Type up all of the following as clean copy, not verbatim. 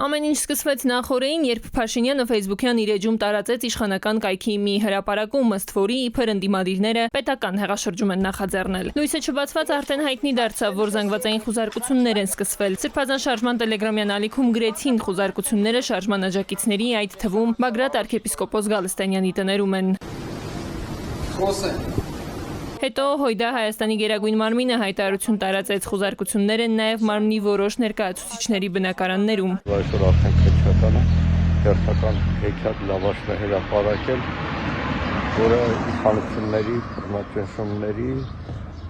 Ամեն ինչ սկսվեց նախօրեին, երբ Փաշինյանը Facebook-յան իր էջում տարածեց իշխանական կայքի մի հրապարակում, ըստ որի իբր ընդդիմադիրները պետական հեղաշրջում են նախաձեռնել։ Լույսը չբացված արդեն հայտնի դարձավ, որ զանգվածային խուզարկություններ են սկսվել։ Սրբազան շարժման տելեգրամյան ալիքում գրեցին խուզարկությունները շարժման աջակիցների, այդ թվում Բագրատ arczepiskopos Գալստանյանի տներում են։ Հետո Հույդա Հայաստանի գերագույն մարմինը հայտարարություն տարածեց, խուզարկություններ են նաև մարմնի որոշ ներկայացուցիչների բնակարաններում։ Այսօր արդեն քչականը հերթական հեքիաթ լավաշն է հրապարակել, որը իշխանությունների, բռնաճնշումների,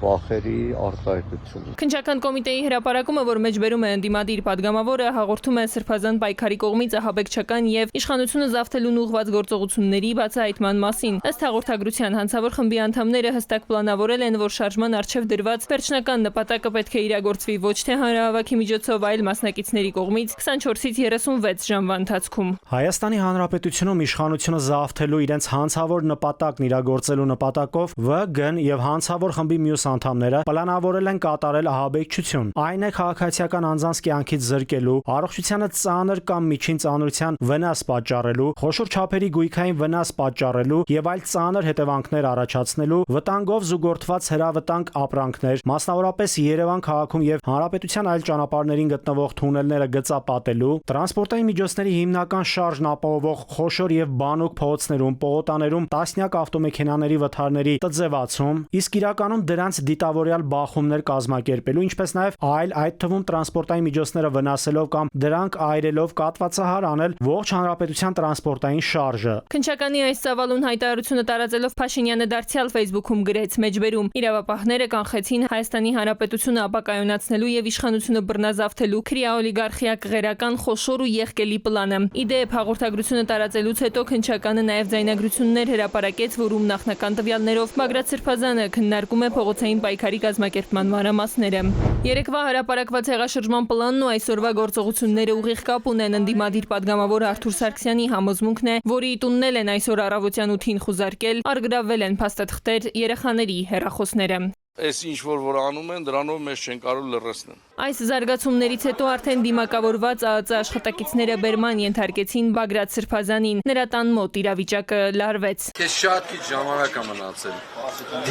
վախերի արտահայտությունն է։ Քննչական կոմիտեի հրապարակումը, որ մեջբերում է ընդդիմադիր падգամավորը, հաղորդում է սրբազան պայքարի կողմից ահաբեկչական եւ իշխանությունը զավթելուն ուղղված գործողությունների բացահայտման մասին։ Ըստ հաղորդագրության, հանցավոր խմբի անդամները հստակ պլանավորել են, որ շարժման առջև դրված վերջնական նպատակը պետք է իրագործվի ոչ թե հանրահավաքի միջոցով, այլ մասնակիցների կողմից 24-ից 36 ժամվա ընթացքում։ Հայաստանի Հանրապետությունում իշխանությունը զավթելու իրենց հանցավոր նպատակն իրագործելու նպատակով ՎԳ-ն եւ հանցավոր խմբի մյուս անդամները պլանավորել են կատարել ահաբեկչություն։ Այն է քաղաքացիական անձանց կյանքից զրկելու, առողջությանը ծանր կամ միջին ծանրության վնաս պատճառելու, խոշոր չափերի գույքային վնաս պատճառելու եւ այլ ծանր հետևանքներ առաջացնելու, վտանգով զուգորդված հրավտանգ ապրանքներ, մասնավորապես Երևան քաղաքում եւ հանրապետության այլ ճանապարհներին գտնվող թունելները գծապատելու, տրանսպորտային միջոցների հիմնական շարժն ապահովող խոշոր եւ բանուկ փողոցներում, պողոտաներում տասնյակ ավտոմեքենաների վթարների տձևացում, իսկ իրականում դրանց դիտավորյալ բախումներ կազմակերպելու, ինչպես նաև այլ, այդ թվում տրանսպորտային միջոցները վնասելով կամ դրանք այրելով կատվածահար անել ողջ հանրապետության տրանսպորտային շարժը։ Քննչականի այս ծավալուն հայտարարությունը տարածելով Փաշինյանը դարձյալ Facebook-ում գրեց մեջբերում. իրավապահները կանխեցին Հայաստանի Հանրապետությունը ապակայունացնելու եւ իշխանությունը բռնազավթելու քրեաօլիգարխիա կղերական խոշոր ու եղկելի պլանը։ Իդեպ հաղորդագրությունը տարածելուց հետո քննչականը նաև ձայնագրություններ հրապարակեց, որում նախնական տվյալներով Բագրատ Սրբազանը քննարկում է փողոցային պայքարի կազմակերպման մանրամասները։ Երեկվա հրապարակված հեղաշրջման պլանն ու այսօրվա գործողությունները ուղիղ կապ ունեն։ Ընդդիմադիր падգամավոր Արթուր Սարգսյանի համոզմունքն է, որի տուննել են այսօր առավոտյան 8-ին խուզարկել, առգրավվել են փաստաթղթեր, երեխաների հեռախոսները։ Այս ինչ որ անում են, դրանով մեզ չեն կարող լրացնել։ Այս զարգացումներից հետո արդեն դիմակավորված ԱԱԾ աշխատակիցները բերման ենթարկեցին Բագրատ Սրբազանին։ Նրա տան մոտ իրավիճակը լարվեց։ Քեզ շատ քիչ ժամանակ է մնացել։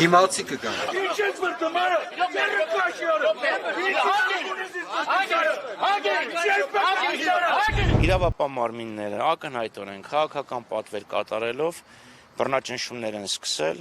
Դիմացի կգան։ Իրավապահ մարմինները ակնհայտորեն քաղաքական պատվեր կատարելով բռնաճնշումներ են սկսել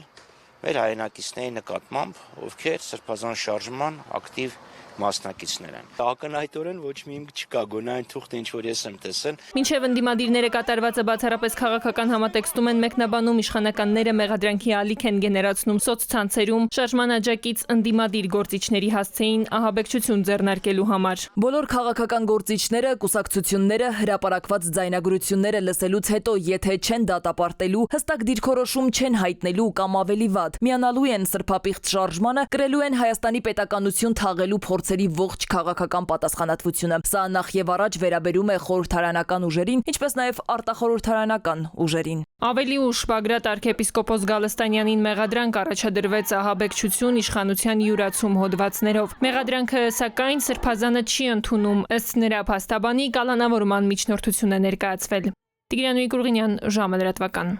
մեր հայրենակիցների նկատմամբ, ովքեր սրբազան շարժման ակտիվ մասնակիցներ են։ Ակնհայտորեն ոչ մի հիմք չկա, գոնե այն թուղթը, ինչ որ ես եմ տեսել։ Մինչև ընդդիմադիրները կատարվածը բացառապես քաղաքական համատեքստում են մեկնաբանում, իշխանականները մեղադրանքի ալիք են գեներացնում սոցցանցերում, շարժման աջակից ընդդիմադիր գործիչների հասցեին ահաբեկչություն ձեռնարկելու համար։ Բոլոր քաղաքական գործիչները, կուսակցությունները հրապարակված ձայնագրությունները լսելուց հետո, եթե չեն դատապարտելու, հստակ դիրքորոշում չեն հայտնելու կամ ավելի վատ, միանալու են սրբապիղծ շարժմանը, կրելու են Հայաստանի պետականություն թաղելու փորձերի ողջ քաղաքական պատասխանատվությունը։ Սա նախ եւ առաջ վերաբերում է խորհրդարանական ուժերին, ինչպես նաև արտախորհրդարանական ուժերին։ Ավելի ուշ Բագրատ arczepiskopos Գալստանյանին մեղադրանք առաջադրվեց ահաբեկչություն իշխանության յուրացում հոդվածներով։ Մեղադրանքը սակայն Սրբազանը չի ընդունում, ըստ նրա փաստաբանի կալանավորման միջնորդություն է ներկայացվել։ Տիգրան Միկրուղինյան, ժամը լրատվական։